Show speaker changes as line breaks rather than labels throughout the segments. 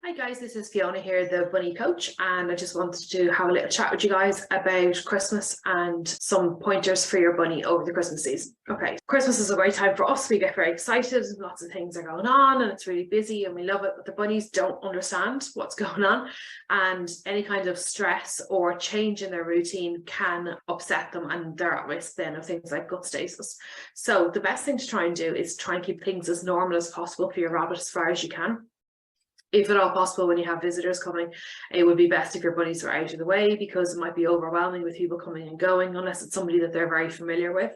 Hi guys, this is Fiona here, the bunny coach, and I just wanted to have a little chat with you guys about Christmas and some pointers for your bunny over the Christmas season. Okay, Christmas is a great time for us. We get very excited, lots of things are going on and it's really busy and we love it, but the bunnies don't understand what's going on, and any kind of stress or change in their routine can upset them and they're at risk then of things like gut stasis. So the best thing to try and do is try and keep things as normal as possible for your rabbit as far as you can. If at all possible, when you have visitors coming, it would be best if your bunnies were out of the way, because it might be overwhelming with people coming and going unless it's somebody that they're very familiar with.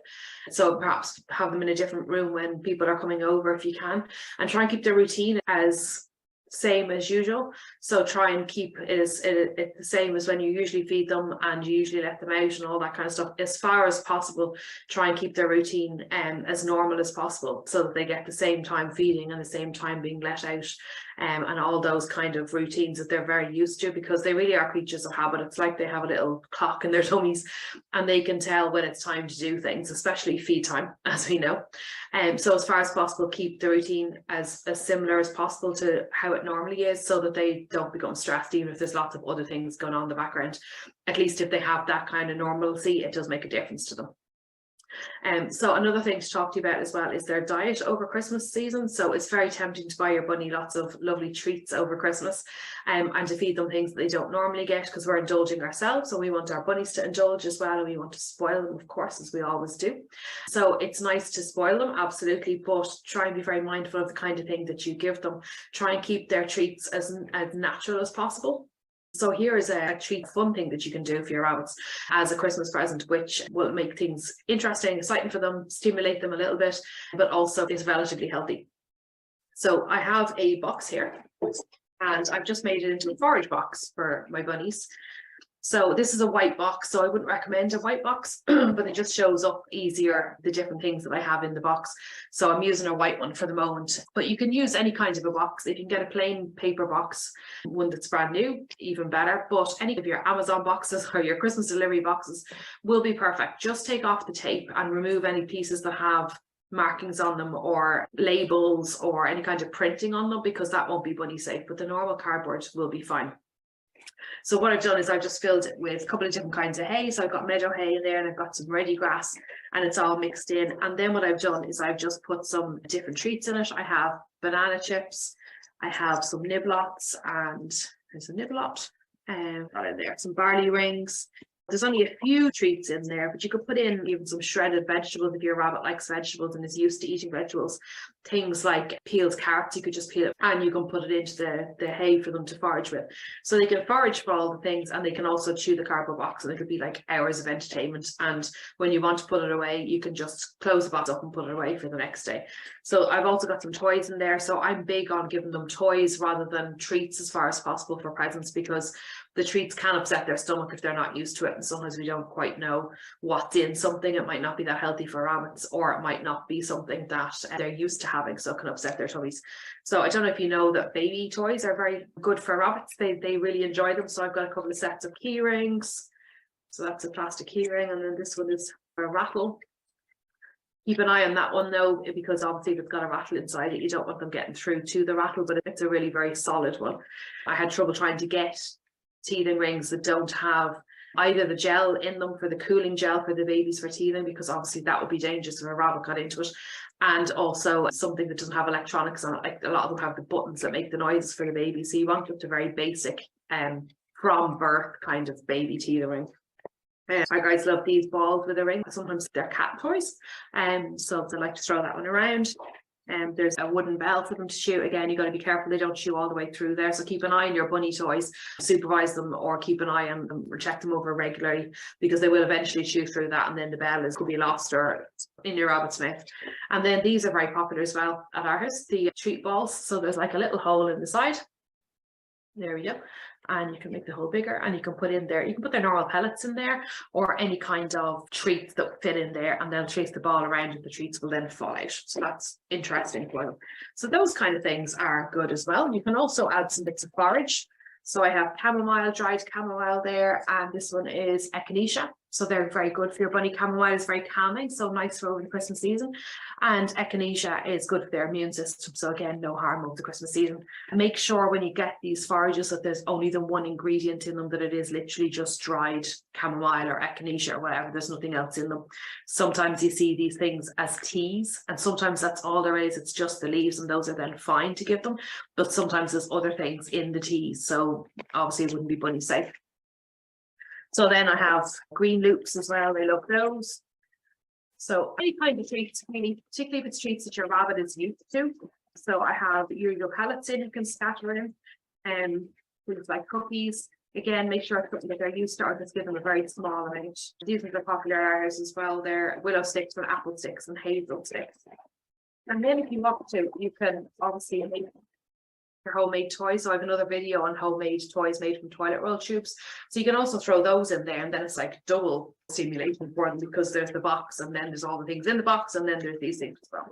So perhaps have them in a different room when people are coming over if you can, and try and keep their routine as same as usual. So try and keep it the same as when you usually feed them and you usually let them out and all that kind of stuff. As far as possible, try and keep their routine as normal as possible, so that they get the same time feeding and the same time being let out, and all those kind of routines that they're very used to, because they really are creatures of habit. It's like they have a little clock in their tummies and they can tell when it's time to do things, especially feed time, as we know. So as far as possible, keep the routine as similar as possible to how it normally is, so that they don't become stressed even if there's lots of other things going on in the background. At least if they have that kind of normalcy, it does make a difference to them. So another thing to talk to you about as well is their diet over Christmas season. So it's very tempting to buy your bunny lots of lovely treats over Christmas, and to feed them things that they don't normally get, because we're indulging ourselves, so we want our bunnies to indulge as well, and we want to spoil them, of course, as we always do. So it's nice to spoil them, absolutely, but try and be very mindful of the kind of thing that you give them. Try and keep their treats as natural as possible. So here is a treat fun thing that you can do for your rabbits as a Christmas present, which will make things interesting, exciting for them, stimulate them a little bit, but also is relatively healthy. So I have a box here and I've just made it into a forage box for my bunnies. So this is a white box, so I wouldn't recommend a white box, but it just shows up easier the different things that I have in the box. So I'm using a white one for the moment, but you can use any kind of a box. If you can get a plain paper box, one that's brand new, even better. But any of your Amazon boxes or your Christmas delivery boxes will be perfect. Just take off the tape and remove any pieces that have markings on them or labels or any kind of printing on them, because that won't be bunny safe, but the normal cardboard will be fine. So what I've done is I've just filled it with a couple of different kinds of hay. So I've got meadow hay in there and I've got some ready grass, and it's all mixed in. And then what I've done is I've just put some different treats in it. I have banana chips, I have some niblots, and there's a niblot, and got in there some barley rings. There's only a few treats in there, but you could put in even some shredded vegetables if your rabbit likes vegetables and is used to eating vegetables. Things like peeled carrots, you could just peel it and you can put it into the hay for them to forage with. So they can forage for all the things, and they can also chew the cardboard box, and it could be like hours of entertainment. And when you want to put it away, you can just close the box up and put it away for the next day. So I've also got some toys in there. So I'm big on giving them toys rather than treats as far as possible for presents, because the treats can upset their stomach if they're not used to it, and sometimes we don't quite know what's in something. It might not be that healthy for rabbits, or it might not be something that they're used to having, so it can upset their tummies. So I don't know if you know that baby toys are very good for rabbits. They really enjoy them. So I've got a couple of sets of key rings. So that's a plastic key ring, and then this one is a rattle. Keep an eye on that one though, because obviously if it's got a rattle inside it, you don't want them getting through to the rattle, but it's a really very solid one. I had trouble trying to get teething rings that don't have either the gel in them for the cooling gel for the babies for teething, because obviously that would be dangerous if a rabbit got into it, and also something that doesn't have electronics on it. Like a lot of them have the buttons that make the noises for the baby, so you want it to very basic from birth kind of baby teething ring. Our guys love these balls with a ring. Sometimes they're cat toys, so they like to throw that one around. There's a wooden bell for them to chew. Again, you got to be careful they don't chew all the way through there, so keep an eye on your bunny toys, supervise them, or keep an eye on them or check them over regularly, because they will eventually chew through that, and then the bell could be lost or in your rabbit's mouth. And then these are very popular as well at our house, the treat balls. So there's like a little hole in the side. There we go. And you can make the hole bigger, and you can put in there, you can put their normal pellets in there or any kind of treats that fit in there, and they'll chase the ball around and the treats will then fall out. So that's interesting for them. So those kind of things are good as well. You can also add some bits of forage. So I have chamomile, dried chamomile there, and this one is echinacea. So they're very good for your bunny. Chamomile is very calming, so nice for over the Christmas season. And echinacea is good for their immune system. So again, no harm over the Christmas season. Make sure when you get these forages that there's only the one ingredient in them, that it is literally just dried chamomile or echinacea or whatever. There's nothing else in them. Sometimes you see these things as teas, and sometimes that's all there is. It's just the leaves, and those are then fine to give them. But sometimes there's other things in the teas. So obviously it wouldn't be bunny safe. So then I have green loops as well. They love those. So any kind of treats, really, particularly if it's treats that your rabbit is used to. So I have your pellets in, you can scatter in, and things like cookies. Again, make sure it's something that they're used to, or just give them a very small amount. These are the popular areas as well. They're willow sticks and apple sticks and hazel sticks. And then if you want to, you can obviously make your homemade toys. So I have another video on homemade toys made from toilet roll tubes. So you can also throw those in there, and then it's like double stimulation for them, because there's the box, and then there's all the things in the box, and then there's these things as well.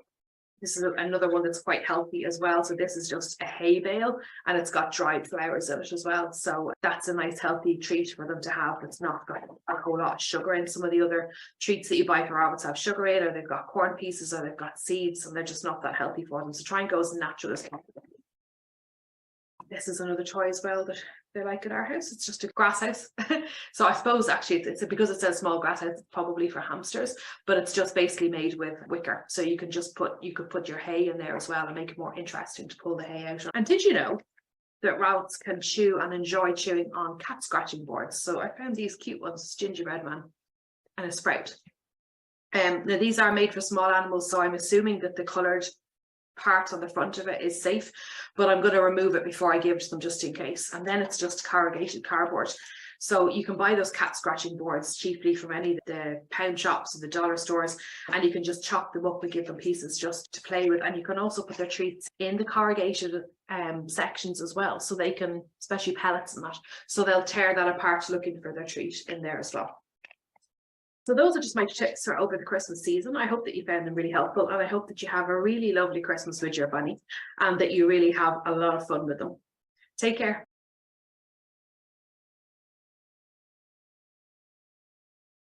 This is another one that's quite healthy as well. So this is just a hay bale, and it's got dried flowers in it as well. So that's a nice healthy treat for them to have. That's not got a whole lot of sugar in. Some of the other treats that you buy for rabbits have sugar in, or they've got corn pieces, or they've got seeds, and they're just not that healthy for them. So try and go as natural as possible. This is another toy as well that they like at our house. It's just a grass house. So I suppose actually it's because it says small grass house, it's probably for hamsters, but it's just basically made with wicker. So you can just put your hay in there as well and make it more interesting to pull the hay out. And did you know that rabbits can chew and enjoy chewing on cat scratching boards? So I found these cute ones, gingerbread man and a sprout. Now these are made for small animals, so I'm assuming that the coloured part on the front of it is safe, but I'm going to remove it before I give it to them just in case. And then it's just corrugated cardboard. So you can buy those cat scratching boards cheaply from any of the pound shops or the dollar stores, and you can just chop them up and give them pieces just to play with. And you can also put their treats in the corrugated sections as well, so they can, especially pellets and that, so they'll tear that apart looking for their treat in there as well. So those are just my tips for over the Christmas season. I hope that you found them really helpful, and I hope that you have a really lovely Christmas with your bunny, and that you really have a lot of fun with them. Take care.